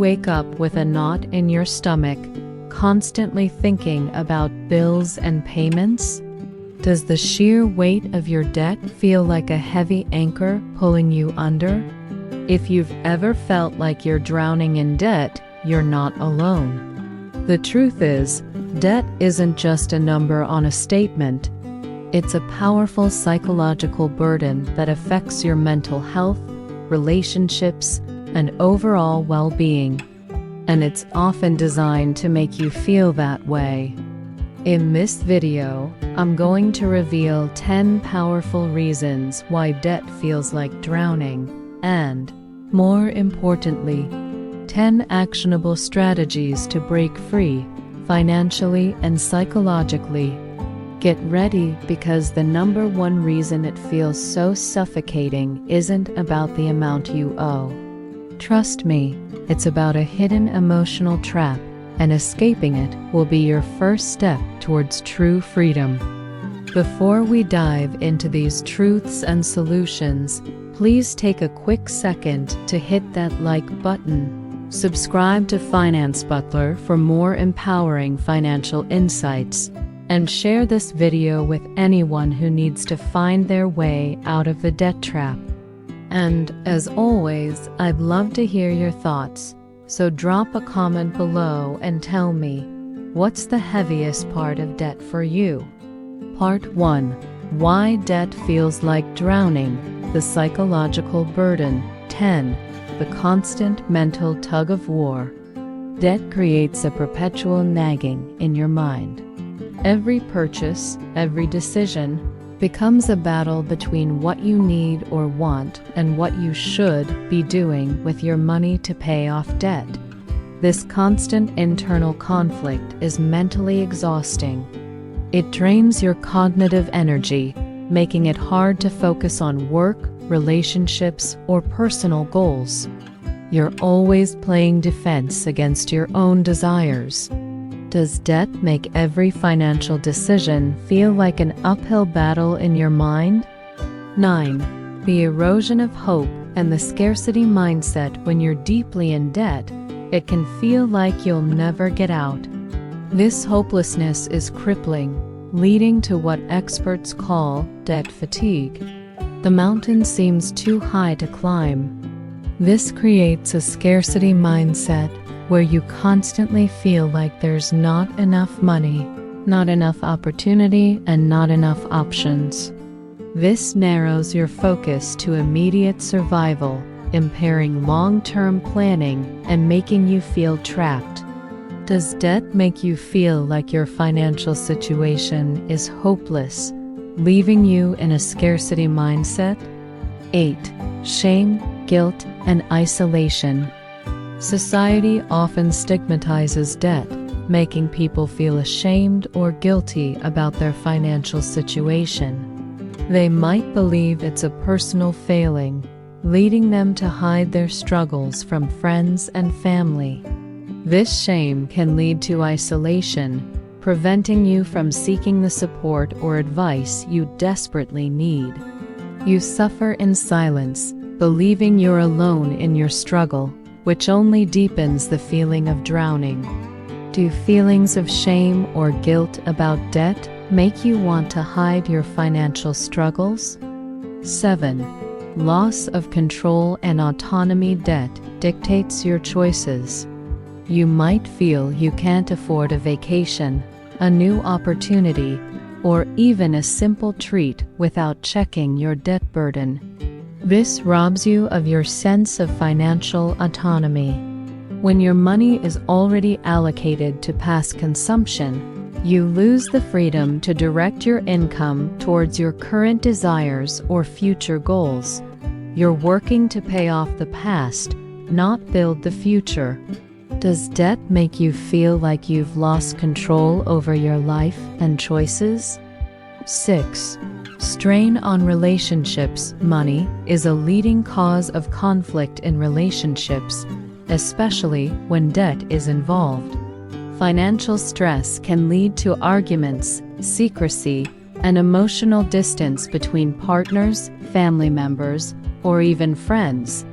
wake up with a knot in your stomach, constantly thinking about bills and payments? Does the sheer weight of your debt feel like a heavy anchor pulling you under? If you've ever felt like you're drowning in debt, you're not alone. The truth is, debt isn't just a number on a statement. It's a powerful psychological burden that affects your mental health, relationships, and overall well-being. And it's often designed to make you feel that way. In this video, I'm going to reveal 10 powerful reasons why debt feels like drowning, and, more importantly, 10 actionable strategies to break free, financially and psychologically. Get ready, because the number one reason it feels so suffocating isn't about the amount you owe. Trust me, it's about a hidden emotional trap, and escaping it will be your first step towards true freedom. Before we dive into these truths and solutions, please take a quick second to hit that like button. Subscribe to Finance Butler for more empowering financial insights, and share this video with anyone who needs to find their way out of the debt trap. And, as always, I'd love to hear your thoughts, so drop a comment below and tell me, what's the heaviest part of debt for you? Part 1. Why debt feels like drowning, the psychological burden. 10. The constant mental tug-of-war. Debt creates a perpetual nagging in your mind. Every purchase, every decision, becomes a battle between what you need or want and what you should be doing with your money to pay off debt. This constant internal conflict is mentally exhausting. It drains your cognitive energy, making it hard to focus on work, relationships, or personal goals. You're always playing defense against your own desires. Does debt make every financial decision feel like an uphill battle in your mind? 9. The erosion of hope and the scarcity mindset. When you're deeply in debt, it can feel like you'll never get out. This hopelessness is crippling, leading to what experts call debt fatigue. The mountain seems too high to climb. This creates a scarcity mindset where you constantly feel like there's not enough money, not enough opportunity, and not enough options. This narrows your focus to immediate survival, impairing long-term planning and making you feel trapped. Does debt make you feel like your financial situation is hopeless, leaving you in a scarcity mindset? 8. Shame, guilt, and isolation. Society often stigmatizes debt, making people feel ashamed or guilty about their financial situation. They might believe it's a personal failing, leading them to hide their struggles from friends and family. This shame can lead to isolation, preventing you from seeking the support or advice you desperately need. You suffer in silence, believing you're alone in your struggle, which only deepens the feeling of drowning. Do feelings of shame or guilt about debt make you want to hide your financial struggles? 7. Loss of control and autonomy. Debt dictates your choices. You might feel you can't afford a vacation, a new opportunity, or even a simple treat without checking your debt burden. This robs you of your sense of financial autonomy. When your money is already allocated to past consumption, you lose the freedom to direct your income towards your current desires or future goals. You're working to pay off the past, not build the future. Does debt make you feel like you've lost control over your life and choices? 6. Strain on relationships. Money is a leading cause of conflict in relationships, especially when debt is involved. Financial stress can lead to arguments, secrecy, and emotional distance between partners, family members, or even friends.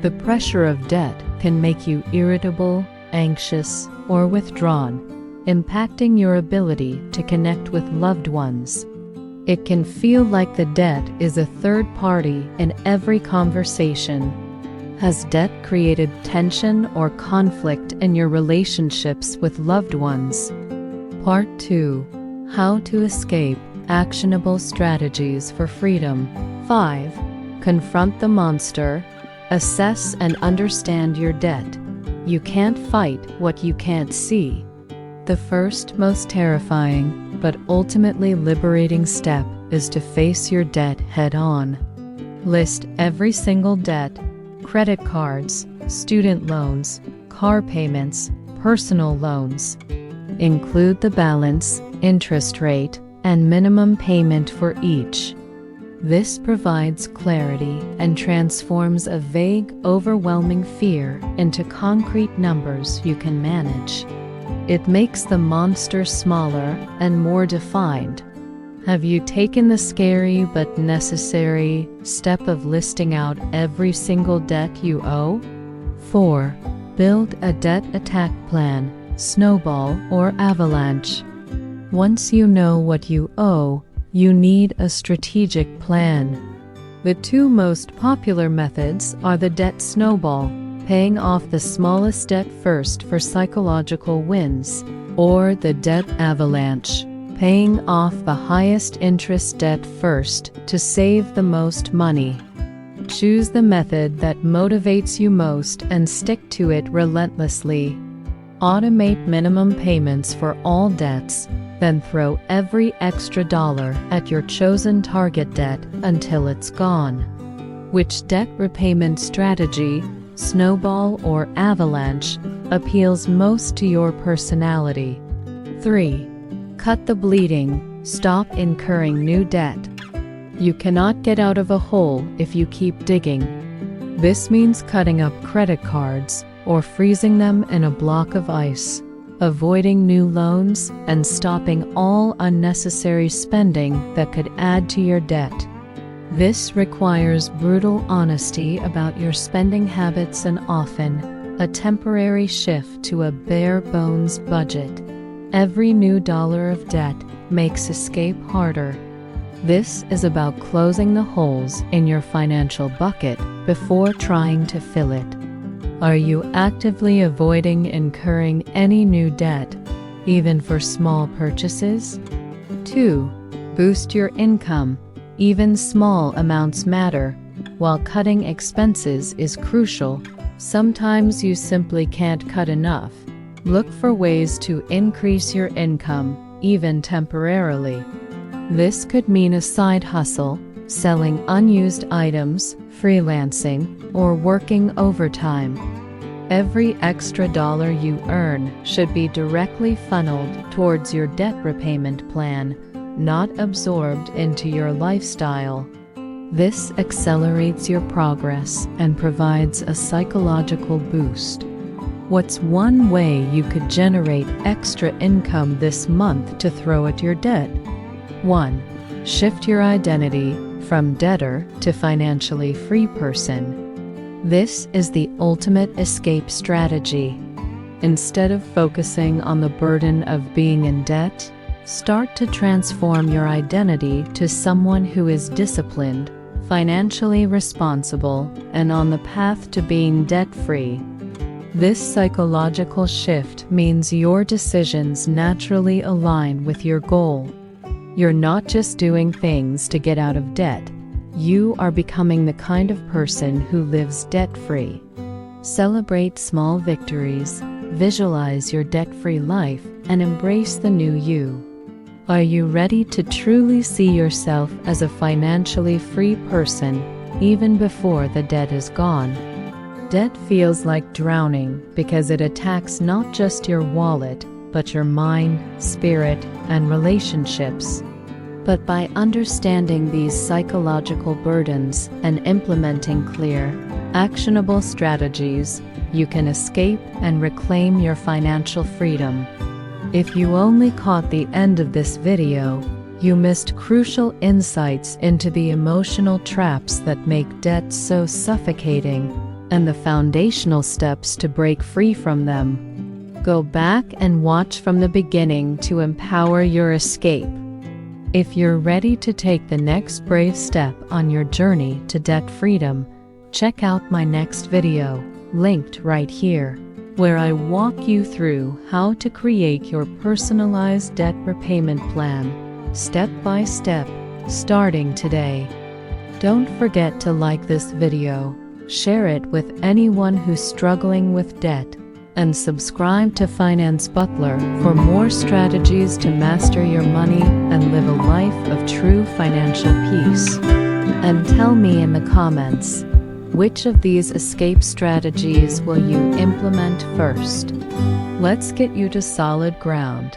The pressure of debt can make you irritable, anxious, or withdrawn, impacting your ability to connect with loved ones. It can feel like the debt is a third party in every conversation. Has debt created tension or conflict in your relationships with loved ones? Part 2. How to escape. Actionable strategies for freedom. 5. Confront the monster. Assess and understand your debt. You can't fight what you can't see. The first, most terrifying, but ultimately liberating step is to face your debt head-on. List every single debt: credit cards, student loans, car payments, personal loans. Include the balance, interest rate, and minimum payment for each. This provides clarity and transforms a vague, overwhelming fear into concrete numbers you can manage. It makes the monster smaller and more defined. Have you taken the scary but necessary step of listing out every single debt you owe? 4. Build a debt attack plan, snowball or avalanche. Once you know what you owe, you need a strategic plan. The two most popular methods are the debt snowball, paying off the smallest debt first for psychological wins, or the debt avalanche, paying off the highest interest debt first to save the most money. Choose the method that motivates you most and stick to it relentlessly. Automate minimum payments for all debts, then throw every extra dollar at your chosen target debt until it's gone. Which debt repayment strategy, snowball or avalanche, appeals most to your personality? 3. Cut the bleeding. Stop incurring new debt. You cannot get out of a hole if you keep digging. This means cutting up credit cards or freezing them in a block of ice, avoiding new loans, and stopping all unnecessary spending that could add to your debt. This requires brutal honesty about your spending habits and often a temporary shift to a bare-bones budget. Every new dollar of debt makes escape harder. This is about closing the holes in your financial bucket before trying to fill it. Are you actively avoiding incurring any new debt, even for small purchases? 2. Boost your income. Even small amounts matter. While cutting expenses is crucial, sometimes you simply can't cut enough. Look for ways to increase your income, even temporarily. This could mean a side hustle, selling unused items, freelancing, or working overtime. Every extra dollar you earn should be directly funneled towards your debt repayment plan, not absorbed into your lifestyle. This accelerates your progress and provides a psychological boost. What's one way you could generate extra income this month to throw at your debt? 1. Shift your identity from debtor to financially free person. This is the ultimate escape strategy. Instead of focusing on the burden of being in debt, start to transform your identity to someone who is disciplined, financially responsible, and on the path to being debt-free. This psychological shift means your decisions naturally align with your goal. You're not just doing things to get out of debt. You are becoming the kind of person who lives debt-free. Celebrate small victories, visualize your debt-free life, and embrace the new you. Are you ready to truly see yourself as a financially free person, even before the debt is gone? Debt feels like drowning because it attacks not just your wallet, but your mind, spirit, and relationships. But by understanding these psychological burdens and implementing clear, actionable strategies, you can escape and reclaim your financial freedom. If you only caught the end of this video, you missed crucial insights into the emotional traps that make debt so suffocating. and the foundational steps to break free from them. Go back and watch from the beginning to empower your escape. If you're ready to take the next brave step on your journey to debt freedom, check out my next video, linked right here, where I walk you through how to create your personalized debt repayment plan, step by step, starting today. Don't forget to like this video, share it with anyone who's struggling with debt, and subscribe to Finance Butler for more strategies to master your money and live a life of true financial peace. And tell me in the comments, which of these escape strategies will you implement first? Let's get you to solid ground.